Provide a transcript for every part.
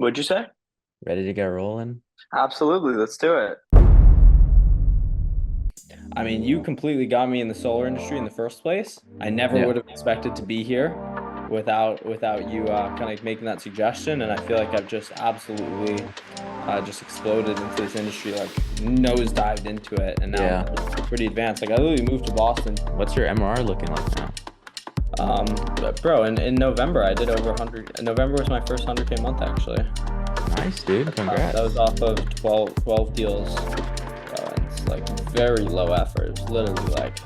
What'd you say? Ready to get rolling? Absolutely, let's do it. I mean, you completely got me in the solar industry in the first place. I never Yeah. would have expected to be here without you kind of making that suggestion, and I feel like I've just absolutely just exploded into this industry, like nosedived into it, and now Yeah. I'm pretty advanced. Like I literally moved to Boston. What's your MRR looking like now? But bro, in November I did over 100. November was my first 100K month actually. Nice, dude. That was Congrats. off of 12 deals. And it's like very low effort. It's literally like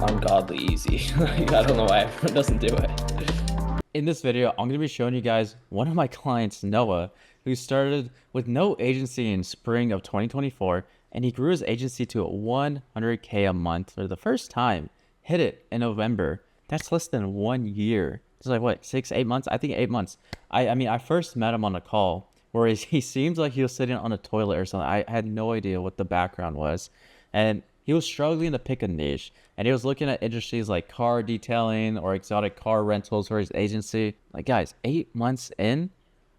ungodly easy. Like, I don't know why everyone doesn't do it. In this video, I'm going to be showing you guys one of my clients, Noah, who started with no agency in spring of 2024, and he grew his agency to 100K a month for the first time. Hit it in November. That's less than 1 year. It's like what, 6, 8 months? I think 8 months. I mean, I first met him on a call where he seemed like he was sitting on a toilet or something. I had no idea what the background was, and he was struggling to pick a niche, and he was looking at industries like car detailing or exotic car rentals for his agency. Like, guys, 8 months in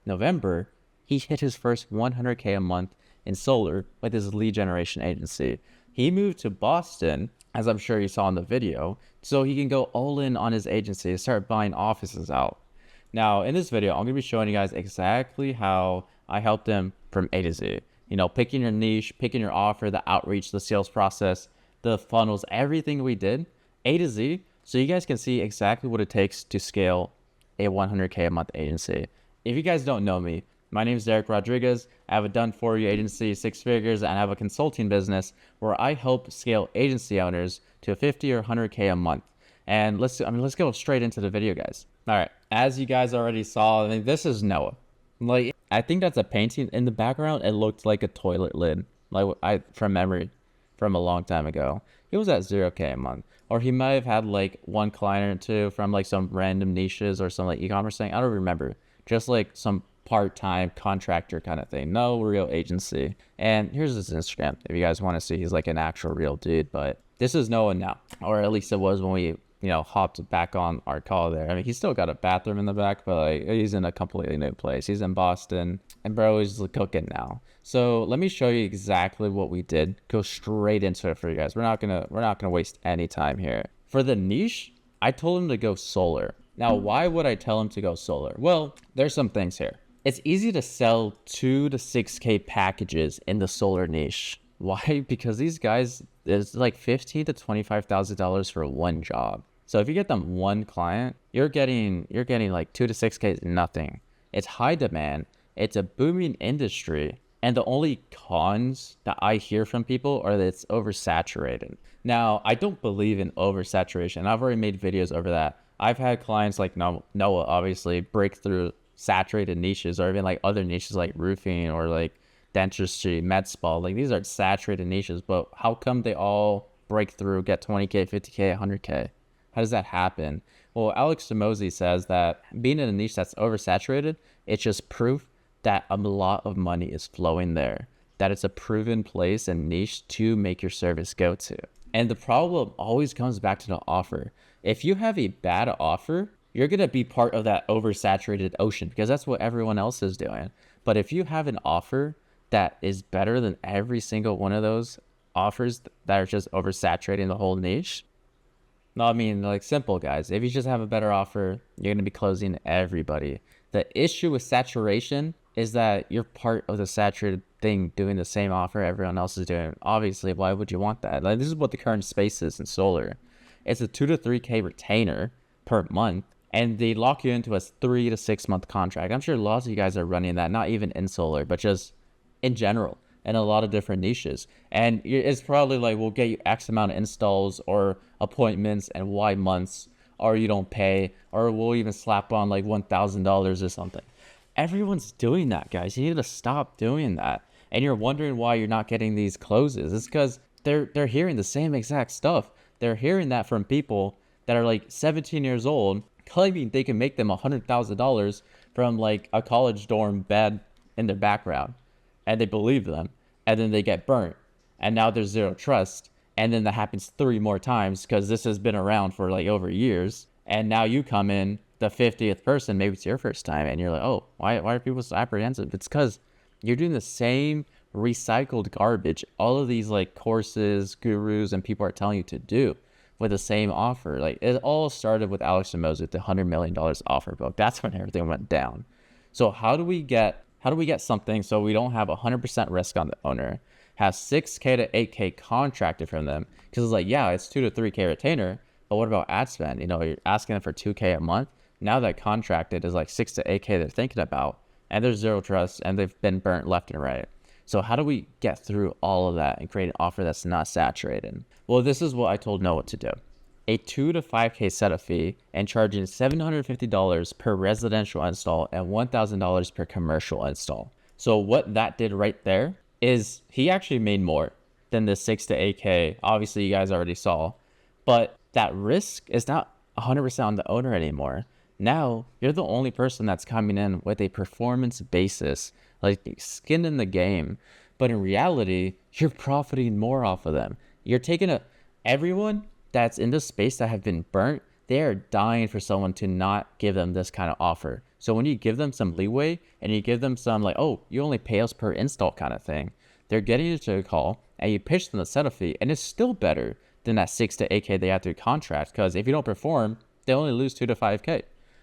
November, he hit his first 100K a month in solar with his lead generation agency. He moved to Boston, as I'm sure you saw in the video, so he can go all in on his agency and start buying offices out. Now, in this video, I'm going to be showing you guys exactly how I helped him from A to Z. You know, picking your niche, picking your offer, the outreach, the sales process, the funnels, everything we did, A to Z, so you guys can see exactly what it takes to scale a 100K a month agency. If you guys don't know me, my name is Derek Rodriguez. I have a done for you agency, 6 figures, and I have a consulting business where I help scale agency owners to 50 or 100K a month. And let's go straight into the video, guys. All right, as you guys already saw, I mean, this is Noah. Like, I think that's a painting in the background. It looked like a toilet lid, like from memory, from a long time ago. He was at 0K a month, or he might have had like one client or two from like some random niches or some like e-commerce thing. I don't remember. Just like some part-time contractor kind of thing. No real agency. And here's his Instagram if you guys want to see. He's like an actual real dude, but this is Noah now, or at least it was when we hopped back on our call there. I mean, he's still got a bathroom in the back, but like he's in a completely new place. He's in Boston, and bro is cooking now. So let me show you exactly what we did. Go straight into it for you guys. We're not gonna waste any time here. For the niche, I told him to go solar. Now, why would I tell him to go solar? Well, there's some things here. It's easy to sell 2 to 6K packages in the solar niche. Why? Because these guys, it's like $15,000 to $25,000 for one job. So if you get them one client, you're getting like 2 to 6K is nothing. It's high demand. It's a booming industry. And the only cons that I hear from people are that it's oversaturated. Now, I don't believe in oversaturation. I've already made videos over that. I've had clients like Noah, obviously, break through saturated niches, or even like other niches like roofing or like dentistry, med spa. Like, these are saturated niches, but how come they all break through, get 20K, 50K, 100K? How does that happen? Well, Alex Demosi says that being in a niche that's oversaturated, it's just proof that a lot of money is flowing there, that it's a proven place and niche to make your service go to. And the problem always comes back to the offer. If you have a bad offer, you're going to be part of that oversaturated ocean because that's what everyone else is doing. But if you have an offer that is better than every single one of those offers that are just oversaturating the whole niche, no, I mean, like, simple, guys. If you just have a better offer, you're going to be closing everybody. The issue with saturation is that you're part of the saturated thing doing the same offer everyone else is doing. Obviously, why would you want that? Like, this is what the current space is in solar. It's a 2 to 3K retainer per month, and they lock you into a 3 to 6 month contract. I'm sure lots of you guys are running that, not even in solar, but just in general, in a lot of different niches. And it's probably like, we'll get you X amount of installs or appointments and Y months, or you don't pay, or we'll even slap on like $1,000 or something. Everyone's doing that, guys. You need to stop doing that. And you're wondering why you're not getting these closes. It's because they're hearing the same exact stuff. They're hearing that from people that are like 17 years old, claiming they can make them $100,000 from like a college dorm bed in their background, and they believe them, and then they get burnt, and now there's zero trust, and then that happens 3 more times because this has been around for like over years, and now you come in the 50th person, maybe it's your first time, and you're like, oh, why are people so apprehensive? It's because you're doing the same recycled garbage all of these like courses, gurus, and people are telling you to do with the same offer. Like, it all started with Alex Hormozi with the $100 million offer book. That's when everything went down. So how do we get something so we don't have 100% risk on the owner, have 6K to 8K contracted from them? Because it's like, yeah, it's 2 to 3K retainer, but what about ad spend? You know, you're asking them for 2K a month. Now that contracted is like 6 to 8K they're thinking about, and there's zero trust, and they've been burnt left and right. So how do we get through all of that and create an offer that's not saturated? Well, this is what I told Noah to do. A 2 to 5K setup fee and charging $750 per residential install and $1,000 per commercial install. So what that did right there is he actually made more than the 6 to 8K. Obviously, you guys already saw, but that risk is not 100% on the owner anymore. Now you're the only person that's coming in with a performance basis, like skin in the game. But in reality, you're profiting more off of them. You're taking everyone that's in this space that have been burnt, they are dying for someone to not give them this kind of offer. So when you give them some leeway and you give them some like, oh, you only pay us per install kind of thing, they're getting into a call and you pitch them the setup fee, and it's still better than that 6 to 8K they have through contract, because if you don't perform, they only lose 2 to 5K.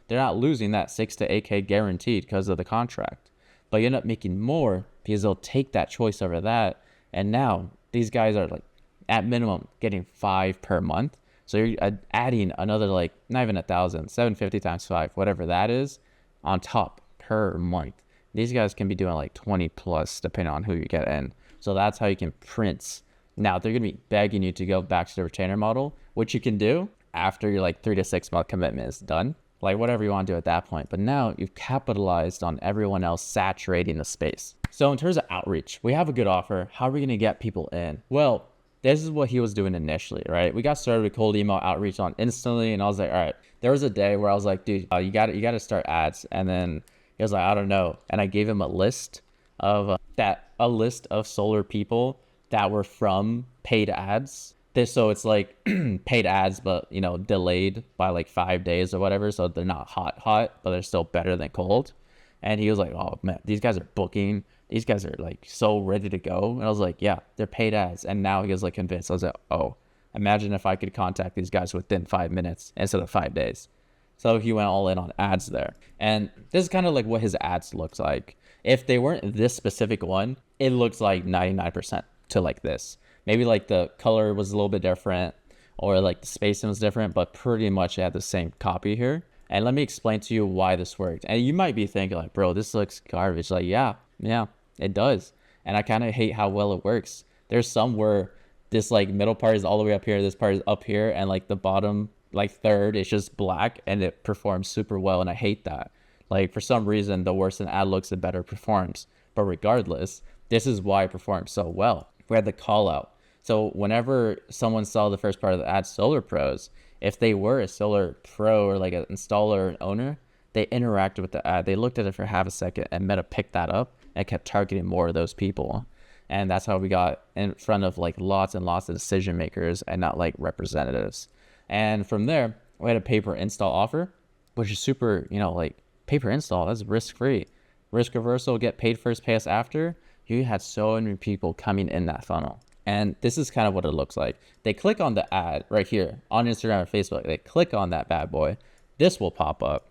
They're not losing that 6 to 8K guaranteed because of the contract, but you end up making more because they'll take that choice over that. And now these guys are like at minimum getting 5 per month. So you're adding another, like, not even 1,000, 750 times 5, whatever that is, on top per month. These guys can be doing like 20 plus depending on who you get in. So that's how you can print. Now they're going to be begging you to go back to the retainer model, which you can do after your like 3 to 6 month commitment is done. Like whatever you want to do at that point. But now you've capitalized on everyone else saturating the space. So in terms of outreach, we have a good offer. How are we going to get people in? Well, this is what he was doing initially, right? We got started with cold email outreach on instantly, and I was like, all right. There was a day where I was like, dude, you got to start ads. And then he was like, I don't know. And I gave him a list of solar people that were from paid ads. So it's like paid ads, but you know, delayed by like 5 days or whatever. So they're not hot, but they're still better than cold. And he was like, oh man, these guys are booking. These guys are like so ready to go. And I was like, yeah, they're paid ads. And now he was like convinced. I was like, oh, imagine if I could contact these guys within 5 minutes instead of 5 days. So he went all in on ads there. And this is kind of like what his ads looks like. If they weren't this specific one, it looks like 99% to like this. Maybe like the color was a little bit different, or like the spacing was different, but pretty much it had the same copy here. And let me explain to you why this worked. And you might be thinking like, bro, this looks garbage. Like, yeah, it does. And I kind of hate how well it works. There's some where this like middle part is all the way up here, this part is up here, and like the bottom like third is just black, and it performs super well. And I hate that. Like for some reason, the worse an ad looks, the better it performs. But regardless, this is why it performs so well. We had the call out. So whenever someone saw the first part of the ad, Solar Pros, if they were a solar pro or like an installer or an owner, they interacted with the ad. They looked at it for half a second, and Meta picked that up and kept targeting more of those people. And that's how we got in front of like lots and lots of decision makers and not like representatives. And from there, we had a pay-per install offer, which is super, you know, like pay-per install, that's risk-free. Risk reversal, get paid first, pay us after. You had so many people coming in that funnel. And this is kind of what it looks like. They click on the ad right here on Instagram or Facebook. They click on that bad boy. This will pop up.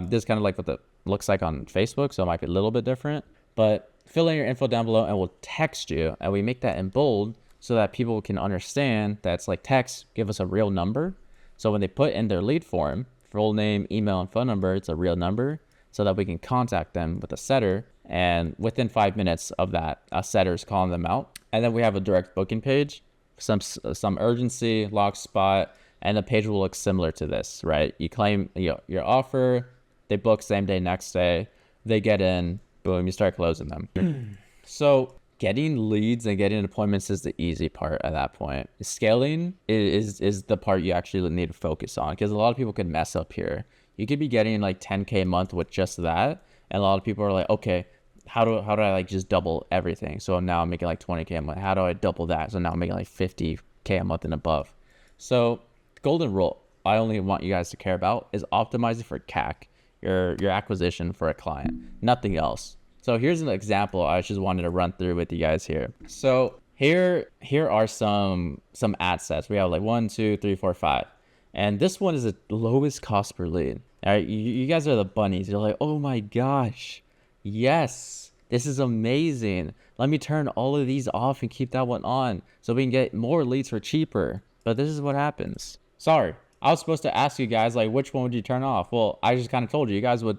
This is kind of like what it looks like on Facebook, so it might be a little bit different. But fill in your info down below and we'll text you. And we make that in bold so that people can understand that it's like text, give us a real number. So when they put in their lead form, full name, email, and phone number, it's a real number so that we can contact them with a setter. And within 5 minutes of that, a setter is calling them out. And then we have a direct booking page, some urgency, lock spot, and the page will look similar to this, right? You claim your offer, they book same day, next day, they get in, boom, you start closing them. So getting leads and getting appointments is the easy part at that point. Scaling is the part you actually need to focus on, because a lot of people could mess up here. You could be getting like 10K a month with just that. And a lot of people are like, okay, how do I like just double everything? So now I'm making like 20K a month. How do I double that? So now I'm making like 50K a month and above. So golden rule, I only want you guys to care about is optimizing for CAC, your acquisition for a client, nothing else. So here's an example I just wanted to run through with you guys here. So here are some ad sets. We have like 1, 2, 3, 4, 5. And this one is the lowest cost per lead. All right, you guys are the bunnies. You're like, oh my gosh, yes, this is amazing. Let me turn all of these off and keep that one on so we can get more leads for cheaper. But this is what happens. Sorry, I was supposed to ask you guys, like, which one would you turn off? Well, I just kind of told you. You guys would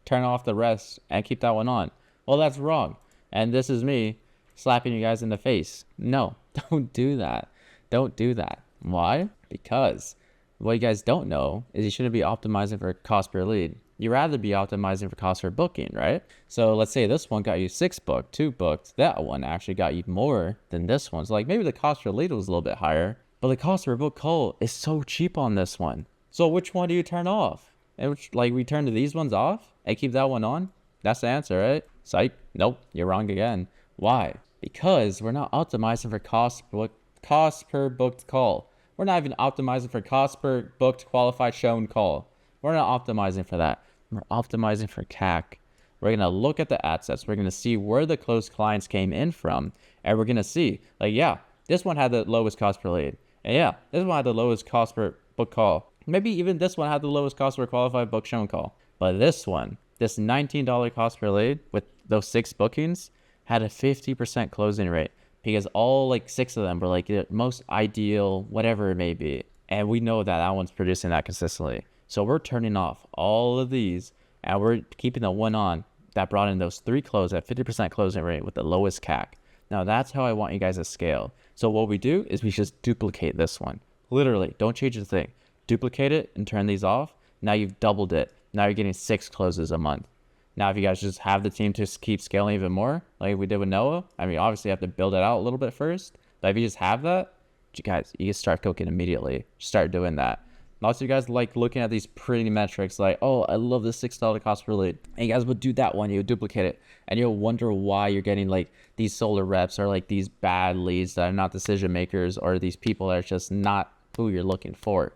turn off the rest and keep that one on. Well, that's wrong. And this is me slapping you guys in the face. No, don't do that. Don't do that. Why? Because what you guys don't know is you shouldn't be optimizing for cost per lead. You'd rather be optimizing for cost per booking, right? So let's say this one got you 6 booked, 2 booked. That one actually got you more than this one. So like maybe the cost per lead was a little bit higher, but the cost per book call is so cheap on this one. So which one do you turn off? And which, like, we turn these ones off and keep that one on? That's the answer, right? Psych. Nope, you're wrong again. Why? Because we're not optimizing for cost per booked call. We're not even optimizing for cost per booked qualified shown call. We're not optimizing for that. We're optimizing for CAC. We're going to look at the ad sets. We're going to see where the closed clients came in from. And we're going to see, like, yeah, this one had the lowest cost per lead. And yeah, this one had the lowest cost per book call. Maybe even this one had the lowest cost per qualified book shown call. But this one, this $19 cost per lead with those 6 bookings had a 50% closing rate because all like 6 of them were like the most ideal, whatever it may be. And we know that one's producing that consistently. So we're turning off all of these and we're keeping the one on that brought in those 3 closes at 50% closing rate with the lowest CAC. Now that's how I want you guys to scale. So what we do is we just duplicate this one. Literally, don't change a thing. Duplicate it and turn these off. Now you've doubled it. Now you're getting 6 closes a month. Now, if you guys just have the team to keep scaling even more, like we did with Noah, I mean, obviously you have to build it out a little bit first. But if you just have that, you guys, you can start cooking immediately. Start doing that. Lots of you guys like looking at these pretty metrics like, oh, I love this $6 cost per lead. And you guys would do that one, you would duplicate it. And you'll wonder why you're getting like these solar reps or like these bad leads that are not decision makers or these people that are just not who you're looking for.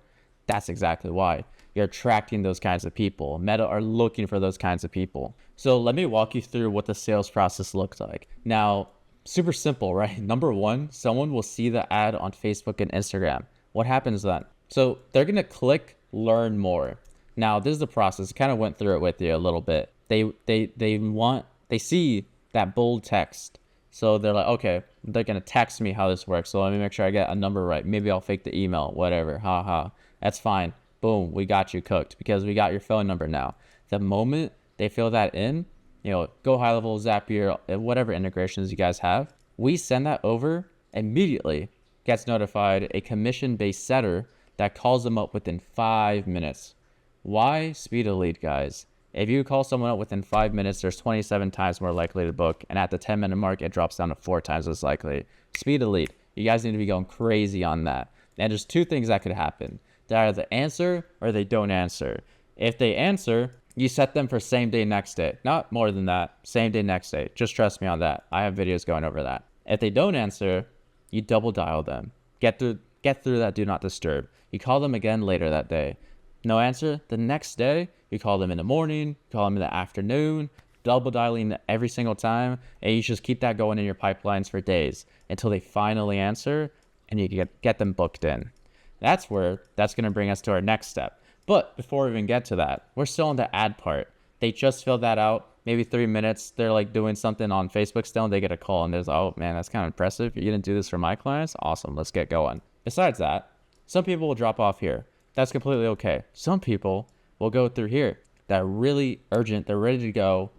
That's exactly why. You're attracting those kinds of people. Meta are looking for those kinds of people. So let me walk you through what the sales process looks like. Now, super simple, right? Number 1, someone will see the ad on Facebook and Instagram. What happens then? So they're going to click learn more. Now, this is the process. I kind of went through it with you a little bit. They see that bold text. So they're like, okay, they're going to text me how this works. So let me make sure I get a number right. Maybe I'll fake the email, whatever. That's fine. Boom, we got you cooked because we got your phone number now. The moment they fill that in, Go High Level, Zapier, whatever integrations you guys have, we send that over immediately, gets notified a commission-based setter that calls them up within 5 minutes. Why speed of lead, guys? If you call someone up within 5 minutes, there's 27 times more likely to book. And at the 10-minute mark, it drops down to 4 times as likely. Speed of lead. You guys need to be going crazy on that. And there's 2 things that could happen. They either answer or they don't answer. If they answer, you set them for same day, next day. Not more than that. Same day, next day. Just trust me on that. I have videos going over that. If they don't answer, you double dial them. Get through that do not disturb. You call them again later that day. No answer. The next day, you call them in the morning, you call them in the afternoon, double dialing every single time. And you just keep that going in your pipelines for days until they finally answer and you get them booked in. That's going to bring us to our next step. But before we even get to that, we're still on the ad part. They just filled that out, maybe 3 minutes. They're like doing something on Facebook still, and they get a call, and there's, oh man, that's kind of impressive. You didn't do this for my clients? Awesome, let's get going. Besides that, some people will drop off here. That's completely okay. Some people will go through here that are really urgent. They're ready to go.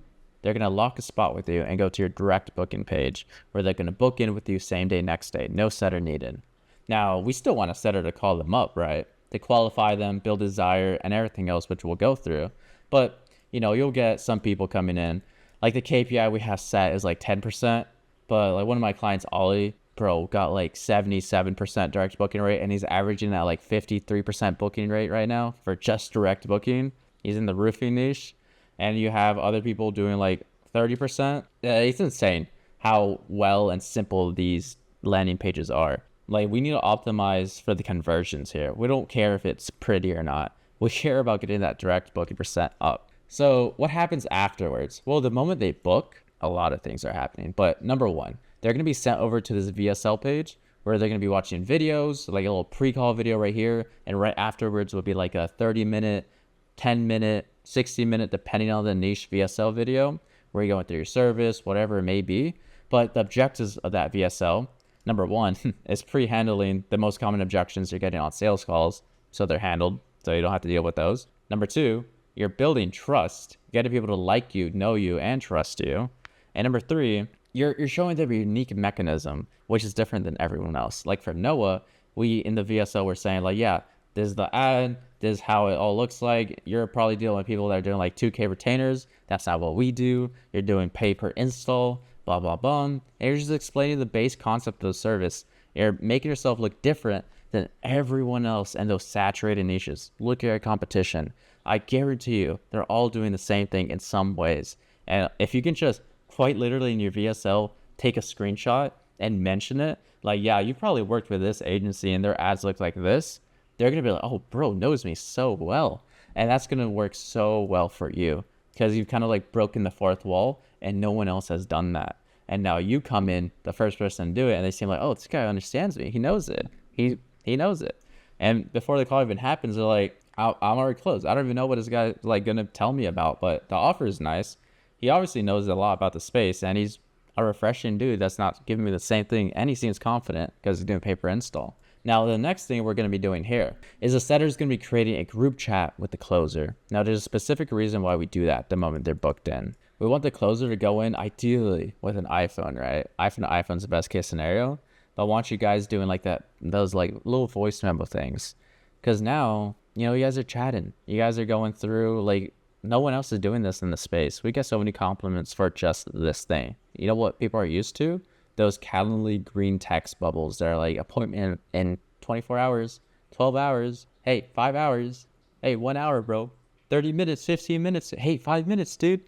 They're going to lock a spot with you and go to your direct booking page where they're going to book in with you same day, next day. No setter needed. Now, we still want a setter to call them up, right? To qualify them, build desire, and everything else, which we'll go through. But, you'll get some people coming in. Like the KPI we have set is like 10%. But like one of my clients, Ollie, got like 77% direct booking rate. And he's averaging at like 53% booking rate right now for just direct booking. He's in the roofing niche. And you have other people doing like 30%. It's insane how well and simple these landing pages are. Like, we need to optimize for the conversions here. We don't care if it's pretty or not. We care about getting that direct booking percent up. So what happens afterwards? Well, the moment they book, a lot of things are happening. But number one, they're going to be sent over to this VSL page where they're going to be watching videos, like a little pre-call video right here. And right afterwards will be like a 30-minute, 10-minute, 60-minute, depending on the niche VSL video where you're going through your service, whatever it may be. But the objectives of that VSL, number one, is pre-handling the most common objections you're getting on sales calls. So they're handled, so you don't have to deal with those. Number two, you're building trust, getting people to like you, know you, and trust you. And number three, you're showing them a unique mechanism, which is different than everyone else. Like for Noah, we in the VSL were saying like, yeah, this is the ad, this is how it all looks like. You're probably dealing with people that are doing like 2K retainers. That's not what we do. You're doing pay per install, blah, blah, blah. And you're just explaining the base concept of the service. You're making yourself look different than everyone else in those saturated niches. Look at your competition. I guarantee you, they're all doing the same thing in some ways. And if you can just quite literally in your VSL, take a screenshot and mention it, like, yeah, you probably worked with this agency and their ads look like this, they're going to be like, oh, bro knows me so well. And that's going to work so well for you because you've kind of like broken the fourth wall and no one else has done that. And now you come in, the first person to do it, and they seem like, oh, this guy understands me. He knows it. He knows it. And before the call even happens, they're like, I'm already closed. I don't even know what this guy like going to tell me about, but the offer is nice. He obviously knows a lot about the space, and he's a refreshing dude that's not giving me the same thing, and he seems confident because he's doing pay per install. Now, the next thing we're going to be doing here is the setter is going to be creating a group chat with the closer. Now, there's a specific reason why we do that the moment they're booked in. We want the closer to go in ideally with an iPhone, right? iPhone's the best case scenario. But I want you guys doing like that, those like little voice memo things. Because now, you know, you guys are chatting. You guys are going through, like, no one else is doing this in the space. We get so many compliments for just this thing. You know what people are used to? Those Calendly green text bubbles that are like appointment in 24 hours, 12 hours, hey, 5 hours, hey, 1 hour, bro, 30 minutes, 15 minutes, hey, 5 minutes, dude.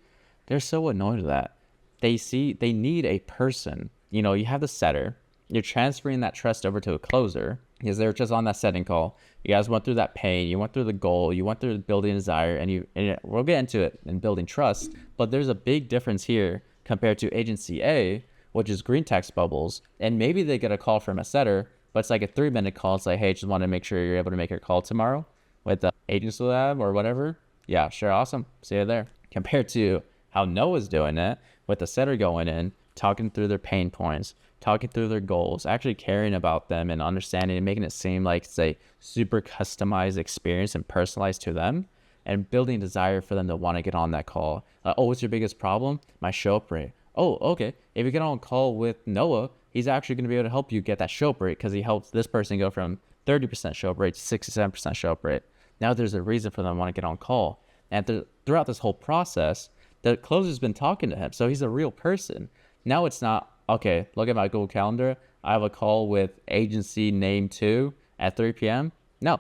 They're so annoyed with that. They need a person. You know, you have the setter. You're transferring that trust over to a closer because they're just on that setting call. You guys went through that pain. You went through the goal. You went through the building desire, and we'll get into it in building trust. But there's a big difference here compared to agency A, which is green text bubbles. And maybe they get a call from a setter, but it's like a 3-minute call. It's like, hey, just want to make sure you're able to make your call tomorrow with the agency lab or whatever. Yeah, sure, awesome. See you there. Compared to how Noah's doing it with the setter going in, talking through their pain points, talking through their goals, actually caring about them and understanding and making it seem like it's a super customized experience and personalized to them, and building desire for them to want to get on that call. Oh, what's your biggest problem? My show up rate. Oh, okay. If you get on a call with Noah, he's actually going to be able to help you get that show up rate because he helps this person go from 30% show up rate to 67% show up rate. Now there's a reason for them to want to get on call. And throughout this whole process, the closer's been talking to him. So he's a real person. Now it's not, okay, look at my Google Calendar. I have a call with agency name 2 at 3 p.m. No.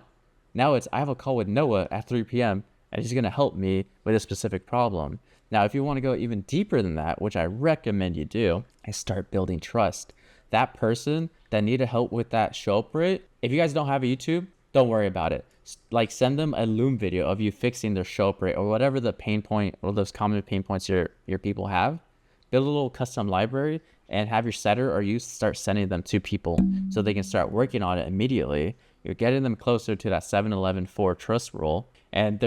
Now it's, I have a call with Noah at 3 p.m. and he's going to help me with a specific problem. Now, if you want to go even deeper than that, which I recommend you do, I start building trust. That person that needed help with that show up rate, if you guys don't have a YouTube, don't worry about it. Like, send them a Loom video of you fixing their show up rate or whatever the pain point or those common pain points your people have. Build a little custom library and have your setter or you start sending them to people so they can start working on it immediately. You're getting them closer to that 7-11-4 trust rule, and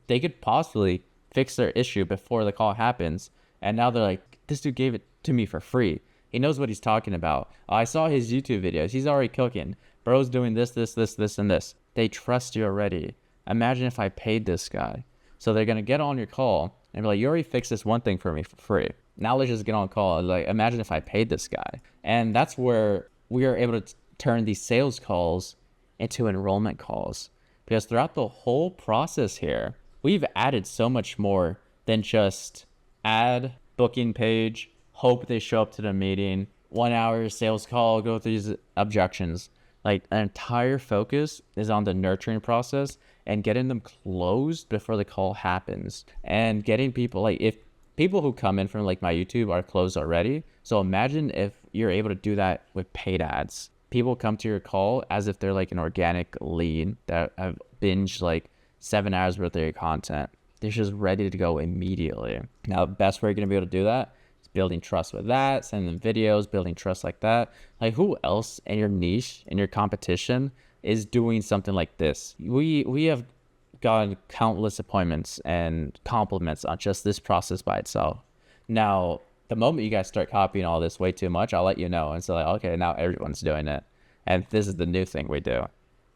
they could possibly fix their issue before the call happens. And now they're like, this dude gave it to me for free. He knows what he's talking about. I saw his YouTube videos. He's already cooking. Bro's doing this, and this. They trust you already. Imagine if I paid this guy. So they're going to get on your call and be like, you already fixed this one thing for me for free. Now let's just get on call. Like, imagine if I paid this guy. And that's where we are able to turn these sales calls into enrollment calls. Because throughout the whole process here, we've added so much more than just add booking page, hope they show up to the meeting, 1 hour sales call, go through these objections. Like, an entire focus is on the nurturing process and getting them closed before the call happens. And getting people, like, if people who come in from like my YouTube are closed already. So imagine if you're able to do that with paid ads. people come to your call as if they're like an organic lead that have binged like 7 hours worth of your content. They're just ready to go immediately. Now, the best way you're going to be able to do that is building trust with that, sending them videos, building trust like that. Like, who else in your niche, in your competition, is doing something like this? We have gotten countless appointments and compliments on just this process by itself. Now, the moment you guys start copying all this way too much, I'll let you know. And so like, okay, now everyone's doing it. And this is the new thing we do.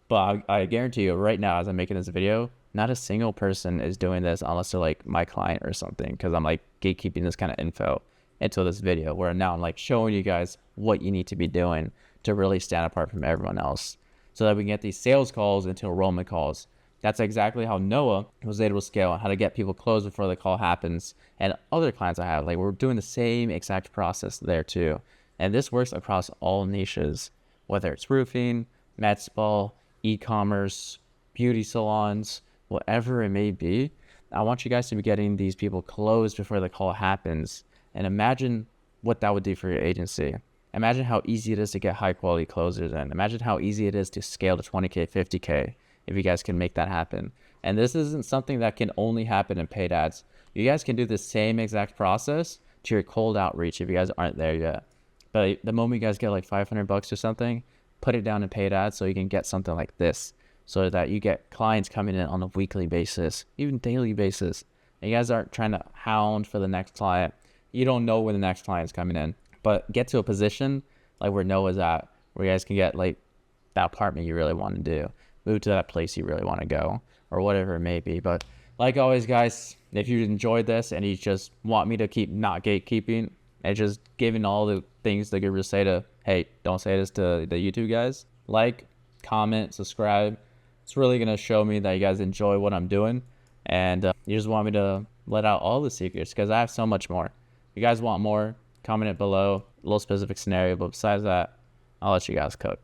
But I guarantee you right now, as I'm making this video, not a single person is doing this unless they're like my client or something, because I'm like gatekeeping this kind of info into this video where now I'm like showing you guys what you need to be doing to really stand apart from everyone else so that we can get these sales calls into enrollment calls. That's exactly how Noah was able to scale and how to get people closed before the call happens. And other clients I have, like, we're doing the same exact process there too. And this works across all niches, whether it's roofing, med spa, e-commerce, beauty salons, whatever it may be. I want you guys to be getting these people closed before the call happens. And imagine what that would do for your agency. Imagine how easy it is to get high quality closers in. Imagine how easy it is to scale to 20K, 50K if you guys can make that happen. And this isn't something that can only happen in paid ads. You guys can do the same exact process to your cold outreach if you guys aren't there yet. But the moment you guys get like $500 or something, put it down in paid ads so you can get something like this, so that you get clients coming in on a weekly basis, even daily basis. And you guys aren't trying to hound for the next client. You don't know when the next client's coming in, but get to a position like where Noah's at, where you guys can get like that apartment you really want to do, move to that place you really want to go, or whatever it may be. But like always, guys, if you enjoyed this and you just want me to keep not gatekeeping and just giving all the things the gurus say to, hey, don't say this to the YouTube guys, like, comment, subscribe. It's really going to show me that you guys enjoy what I'm doing. And you just want me to let out all the secrets, because I have so much more. If you guys want more, comment it below, a little specific scenario. But besides that, I'll let you guys cook.